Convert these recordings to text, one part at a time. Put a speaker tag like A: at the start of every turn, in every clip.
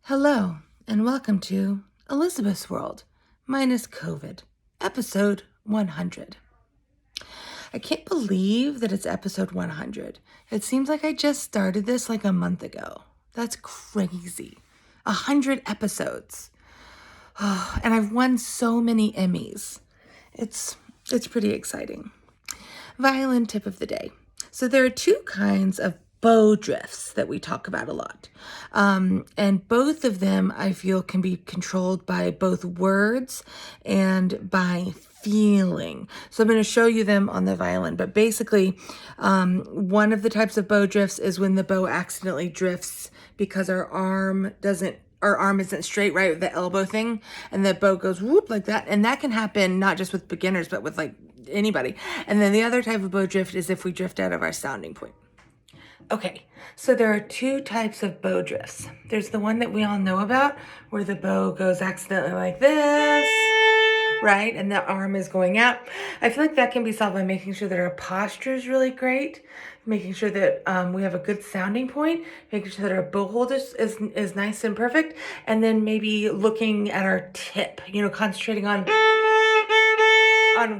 A: Hello, and welcome to Elizabeth's World, minus COVID, episode 100. I can't believe that it's episode 100. It seems like I just started this like a month ago. That's crazy. 100 episodes. Oh, and I've won so many Emmys. It's pretty exciting. Violin tip of the day. So there are two kinds of bow drifts that we talk about a lot. And both of them, I feel, can be controlled by both words and by feeling. So I'm going to show you them on the violin. But basically, one of the types of bow drifts is when the bow accidentally drifts because our arm isn't straight, right, with the elbow thing, and the bow goes whoop like that. And that can happen not just with beginners, but with like anybody. And then the other type of bow drift is if we drift out of our sounding point. Okay, so there are two types of bow drifts. There's the one that we all know about, where the bow goes accidentally like this, right? And the arm is going out. I feel like that can be solved by making sure that our posture is really great, making sure that we have a good sounding point, making sure that our bow hold is nice and perfect, and then maybe looking at our tip, concentrating on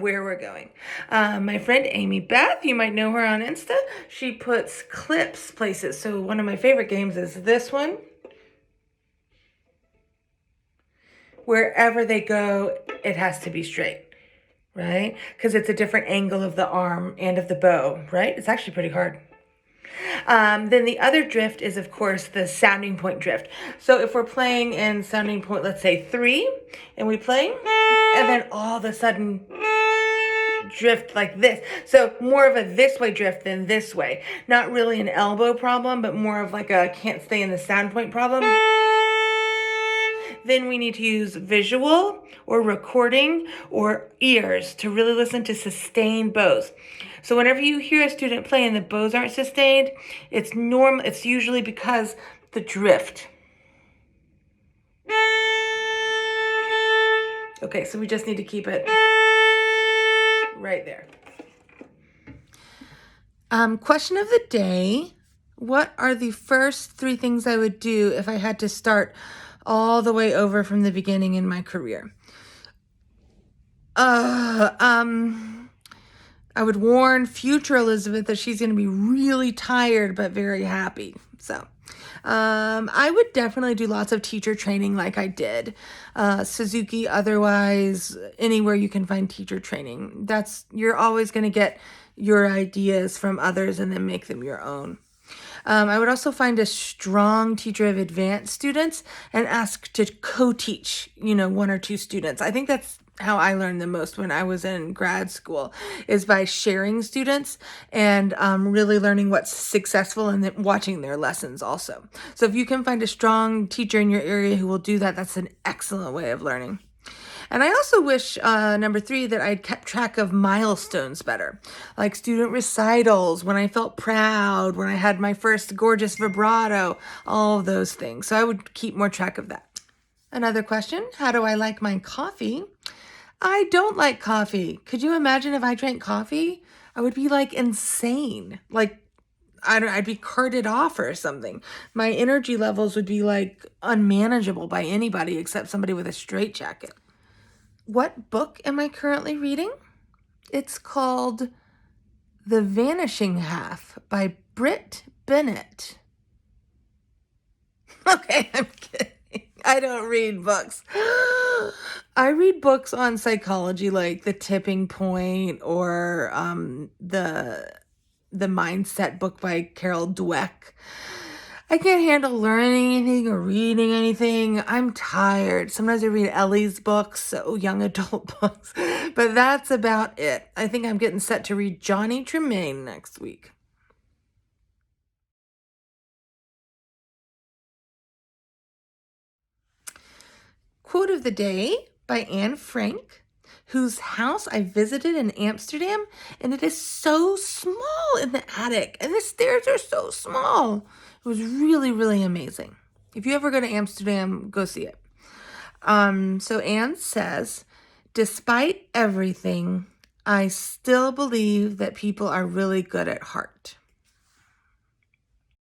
A: where we're going. My friend Amy Beth, you might know her on Insta, she puts clips places. So one of my favorite games is this one. Wherever they go, it has to be straight, right? Because it's a different angle of the arm and of the bow, right? It's actually pretty hard. Then the other drift is, of course, the sounding point drift. So if we're playing in sounding point, let's say 3, and we play, and then all of a sudden drift like this. So more of a this way drift than this way. Not really an elbow problem, but more of like a can't stay in the sound point problem. Then we need to use visual or recording or ears to really listen to sustained bows. So whenever you hear a student play and the bows aren't sustained, it's usually because the drift. Okay, so we just need to keep it right there. Question of the day. What are the first 3 things I would do if I had to start all the way over from the beginning in my career? I would warn future Elizabeth that she's going to be really tired but very happy. So I would definitely do lots of teacher training like I did. Suzuki, otherwise, anywhere you can find teacher training. You're always going to get your ideas from others and then make them your own. I would also find a strong teacher of advanced students and ask to co-teach, 1 or 2 students. I think that's how I learned the most when I was in grad school, is by sharing students and really learning what's successful and then watching their lessons also. So if you can find a strong teacher in your area who will do that, that's an excellent way of learning. And I also wish, number 3, that I'd kept track of milestones better, like student recitals, when I felt proud, when I had my first gorgeous vibrato, all of those things. So I would keep more track of that. Another question, how do I like my coffee? I don't like coffee. Could you imagine if I drank coffee? I would be like insane. Like, I'd be carted off or something. My energy levels would be like unmanageable by anybody except somebody with a straitjacket. What book am I currently reading? It's called The Vanishing Half by Britt Bennett. Okay, I'm kidding. I don't read books. I read books on psychology like The Tipping Point or the Mindset book by Carol Dweck. I can't handle learning anything or reading anything. I'm tired. Sometimes I read Ellie's books, young adult books, but that's about it. I think I'm getting set to read Johnny Tremain next week. Quote of the day by Anne Frank, whose house I visited in Amsterdam, and it is so small in the attic, and the stairs are so small. It was really, really amazing. If you ever go to Amsterdam, go see it. So Anne says, despite everything, I still believe that people are really good at heart.